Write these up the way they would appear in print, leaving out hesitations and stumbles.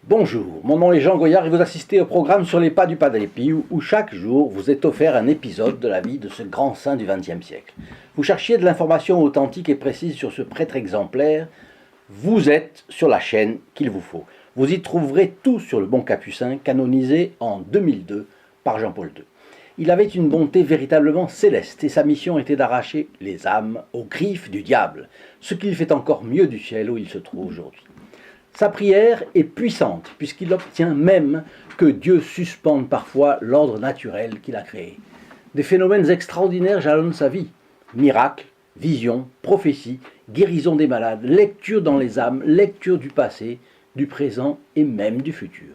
Bonjour, mon nom est Jean Goyard et vous assistez au programme Sur les pas du Padre Pio où chaque jour vous est offert un épisode de la vie de ce grand saint du XXe siècle. Vous cherchiez de l'information authentique et précise sur ce prêtre exemplaire, vous êtes sur la chaîne qu'il vous faut. Vous y trouverez tout sur le bon Capucin, canonisé en 2002 par Jean-Paul II. Il avait une bonté véritablement céleste et sa mission était d'arracher les âmes aux griffes du diable, ce qu'il fait encore mieux du ciel où il se trouve aujourd'hui. Sa prière est puissante puisqu'il obtient même que Dieu suspende parfois l'ordre naturel qu'il a créé. Des phénomènes extraordinaires jalonnent sa vie. Miracles, visions, prophéties, guérison des malades, lecture dans les âmes, lecture du passé, du présent et même du futur.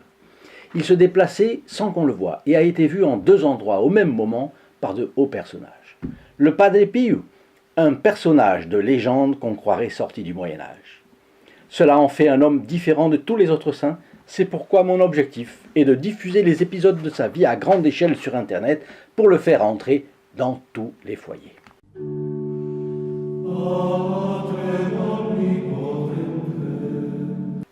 Il se déplaçait sans qu'on le voie et a été vu en deux endroits au même moment par de hauts personnages. Le Padre Pio, un personnage de légende qu'on croirait sorti du Moyen-Âge. Cela en fait un homme différent de tous les autres saints, c'est pourquoi mon objectif est de diffuser les épisodes de sa vie à grande échelle sur Internet pour le faire entrer dans tous les foyers.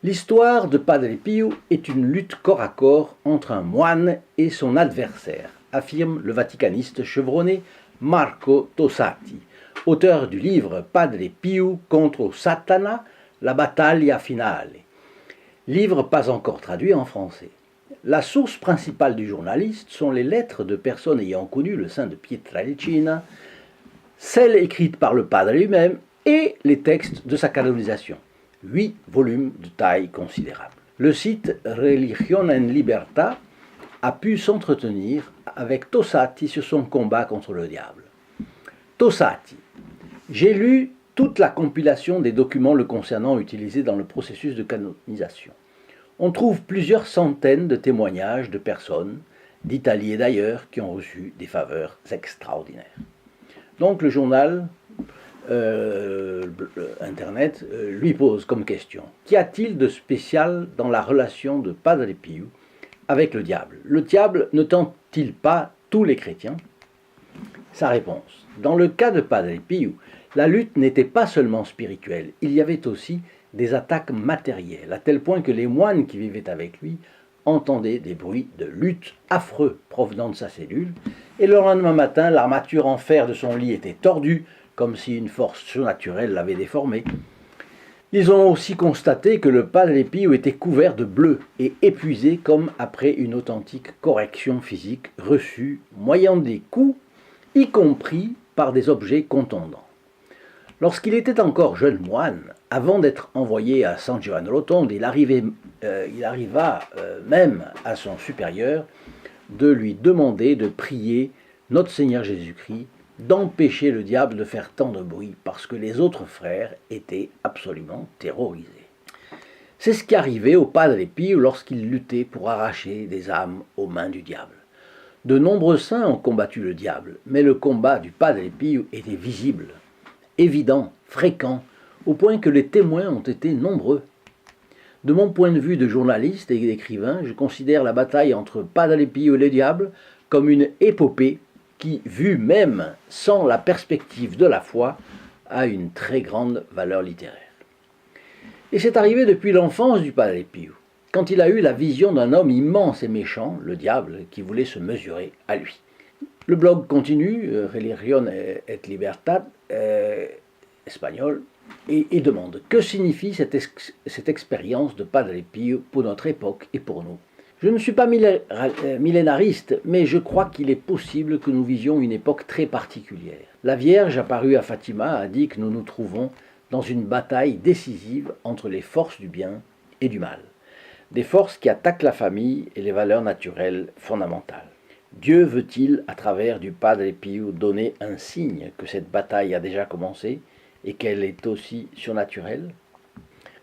L'histoire de Padre Pio est une lutte corps à corps entre un moine et son adversaire, affirme le vaticaniste chevronné Marco Tossati, auteur du livre Padre Pio contro Satana, la battaglia finale, livre pas encore traduit en français. La source principale du journaliste sont les lettres de personnes ayant connu le saint de Pietrelcina, celles écrites par le padre lui-même et les textes de sa canonisation. 8 volumes de taille considérable. Le site Religione en Libertà a pu s'entretenir avec Tossati sur son combat contre le diable. Tossati, j'ai lu toute la compilation des documents le concernant utilisés dans le processus de canonisation. On trouve plusieurs centaines de témoignages de personnes, d'Italie et d'ailleurs, qui ont reçu des faveurs extraordinaires. Donc le journal Internet lui pose comme question: qu'y a-t-il de spécial dans la relation de Padre Pio avec le diable? Le diable ne tente-t-il pas tous les chrétiens? Sa réponse: dans le cas de Padre Pio, la lutte n'était pas seulement spirituelle, il y avait aussi des attaques matérielles, à tel point que les moines qui vivaient avec lui entendaient des bruits de lutte affreux provenant de sa cellule, et le lendemain matin, l'armature en fer de son lit était tordue, comme si une force surnaturelle l'avait déformée. Ils ont aussi constaté que le Padre Pio était couvert de bleu et épuisé comme après une authentique correction physique reçue moyennant des coups, y compris par des objets contondants. Lorsqu'il était encore jeune moine, avant d'être envoyé à San Giovanni Rotondo, il arriva même à son supérieur de lui demander de prier notre Seigneur Jésus-Christ d'empêcher le diable de faire tant de bruit parce que les autres frères étaient absolument terrorisés. C'est ce qui arrivait au Padre Pio lorsqu'il luttait pour arracher des âmes aux mains du diable. De nombreux saints ont combattu le diable, mais le combat du Padre Pio était visible, évident, fréquent, au point que les témoins ont été nombreux. De mon point de vue de journaliste et d'écrivain, je considère la bataille entre Padre Pio et le diable comme une épopée qui, vue même sans la perspective de la foi, a une très grande valeur littéraire. Et c'est arrivé depuis l'enfance du Padre Pio, quand il a eu la vision d'un homme immense et méchant, le diable, qui voulait se mesurer à lui. Le blog continue, Religione et Libertad, espagnol, et demande: que signifie cette expérience de Padre Pio pour notre époque et pour nous? Je ne suis pas millénariste, mais je crois qu'il est possible que nous visions une époque très particulière. La Vierge apparue à Fatima a dit que nous nous trouvons dans une bataille décisive entre les forces du bien et du mal, des forces qui attaquent la famille et les valeurs naturelles fondamentales. Dieu veut-il, à travers du Padre Pio, donner un signe que cette bataille a déjà commencé et qu'elle est aussi surnaturelle?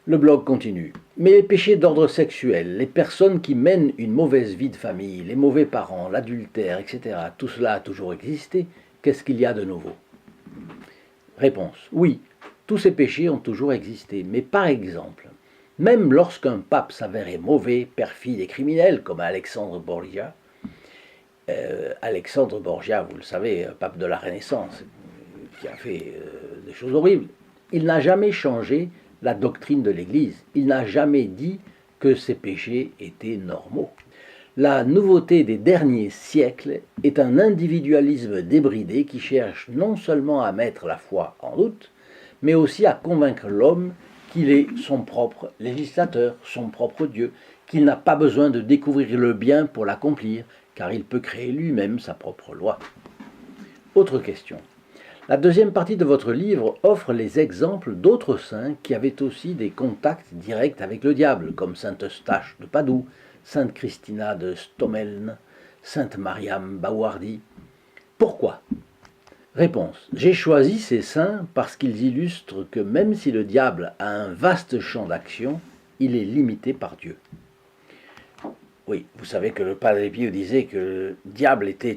Le blog continue. Mais les péchés d'ordre sexuel, les personnes qui mènent une mauvaise vie de famille, les mauvais parents, l'adultère, etc., tout cela a toujours existé. Qu'est-ce qu'il y a de nouveau? Réponse: oui, tous ces péchés ont toujours existé. Mais par exemple, même lorsqu'un pape s'avérait mauvais, perfide et criminel, comme Alexandre Borgia, vous le savez, pape de la Renaissance, qui a fait des choses horribles, il n'a jamais changé la doctrine de l'Église. Il n'a jamais dit que ces péchés étaient normaux. La nouveauté des derniers siècles est un individualisme débridé qui cherche non seulement à mettre la foi en doute, mais aussi à convaincre l'homme qu'il est son propre législateur, son propre Dieu, qu'il n'a pas besoin de découvrir le bien pour l'accomplir, car il peut créer lui-même sa propre loi. Autre question. La deuxième partie de votre livre offre les exemples d'autres saints qui avaient aussi des contacts directs avec le diable, comme saint Eustache de Padoue, sainte Christina de Stomeln, sainte Mariam Bawardi. Pourquoi? Réponse. J'ai choisi ces saints parce qu'ils illustrent que même si le diable a un vaste champ d'action, il est limité par Dieu. Oui, vous savez que le Padre Pio disait que le diable était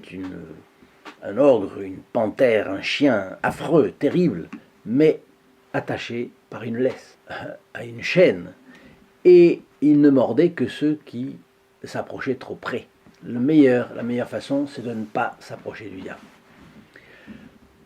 un ogre, une panthère, un chien affreux, terrible, mais attaché par une laisse, à une chaîne. Et il ne mordait que ceux qui s'approchaient trop près. La meilleure façon, c'est de ne pas s'approcher du diable.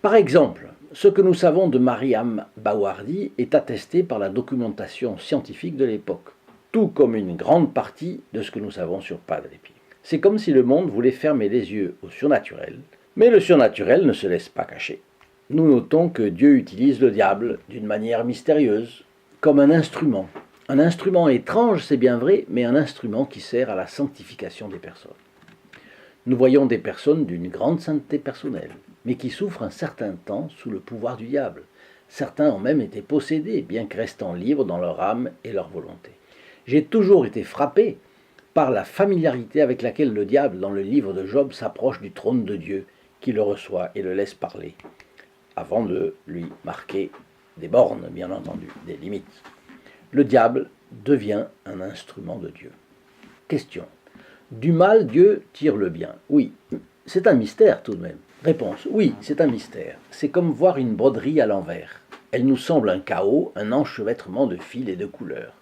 Par exemple, ce que nous savons de Mariam Bawardi est attesté par la documentation scientifique de l'époque, tout comme une grande partie de ce que nous savons sur Padre Pio. C'est comme si le monde voulait fermer les yeux au surnaturel, mais le surnaturel ne se laisse pas cacher. Nous notons que Dieu utilise le diable d'une manière mystérieuse, comme un instrument. Un instrument étrange, c'est bien vrai, mais un instrument qui sert à la sanctification des personnes. Nous voyons des personnes d'une grande sainteté personnelle, mais qui souffrent un certain temps sous le pouvoir du diable. Certains ont même été possédés, bien que restant libres dans leur âme et leur volonté. J'ai toujours été frappé par la familiarité avec laquelle le diable, dans le livre de Job, s'approche du trône de Dieu, qui le reçoit et le laisse parler, avant de lui marquer des bornes, bien entendu, des limites. Le diable devient un instrument de Dieu. Question. Du mal, Dieu tire le bien. Oui, c'est un mystère tout de même. Réponse. Oui, c'est un mystère. C'est comme voir une broderie à l'envers. Elle nous semble un chaos, un enchevêtrement de fils et de couleurs.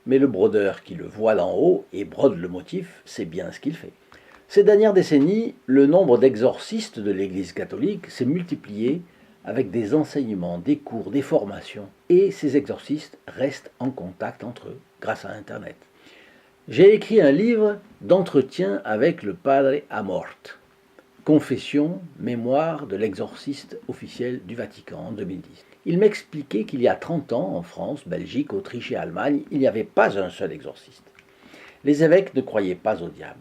Mais le brodeur qui le voit d'en haut et brode le motif, c'est bien ce qu'il fait. Ces dernières décennies, le nombre d'exorcistes de l'Église catholique s'est multiplié avec des enseignements, des cours, des formations, et ces exorcistes restent en contact entre eux grâce à Internet. J'ai écrit un livre d'entretien avec le Padre Amort, Confession, mémoire de l'exorciste officiel du Vatican en 2010. Il m'expliquait qu'il y a 30 ans, en France, Belgique, Autriche et Allemagne, il n'y avait pas un seul exorciste. Les évêques ne croyaient pas au diable.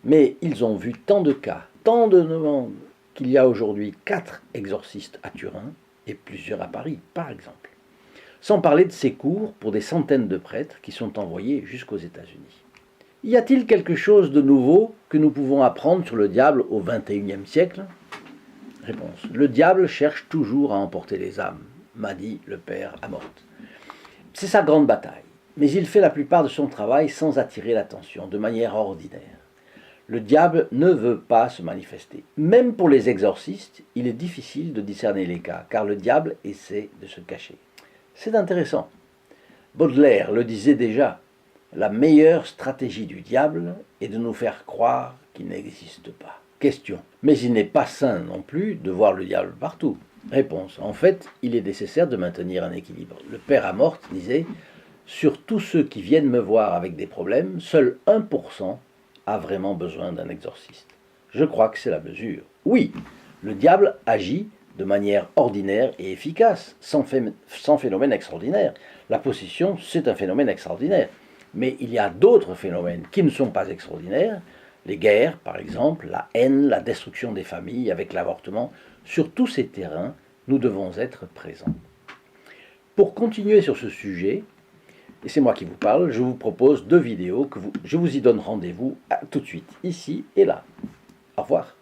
Mais ils ont vu tant de cas, tant de demandes, qu'il y a aujourd'hui 4 exorcistes à Turin et plusieurs à Paris, par exemple. Sans parler de ces cours pour des centaines de prêtres qui sont envoyés jusqu'aux États-Unis. Y a-t-il quelque chose de nouveau que nous pouvons apprendre sur le diable au XXIe siècle? Réponse. Le diable cherche toujours à emporter les âmes, m'a dit le père Amort. C'est sa grande bataille, mais il fait la plupart de son travail sans attirer l'attention, de manière ordinaire. Le diable ne veut pas se manifester. Même pour les exorcistes, il est difficile de discerner les cas, car le diable essaie de se cacher. C'est intéressant. Baudelaire le disait déjà, la meilleure stratégie du diable est de nous faire croire qu'il n'existe pas. Question. Mais il n'est pas sain non plus de voir le diable partout. Réponse. En fait, il est nécessaire de maintenir un équilibre. Le père Amort disait, sur tous ceux qui viennent me voir avec des problèmes, seul 1% a vraiment besoin d'un exorciste. Je crois que c'est la mesure. Oui, le diable agit de manière ordinaire et efficace, sans phénomène extraordinaire. La possession, c'est un phénomène extraordinaire. Mais il y a d'autres phénomènes qui ne sont pas extraordinaires, les guerres par exemple, la haine, la destruction des familles avec l'avortement. Sur tous ces terrains, nous devons être présents. Pour continuer sur ce sujet, et c'est moi qui vous parle, je vous propose 2 vidéos je vous y donne rendez-vous tout de suite, ici et là. Au revoir.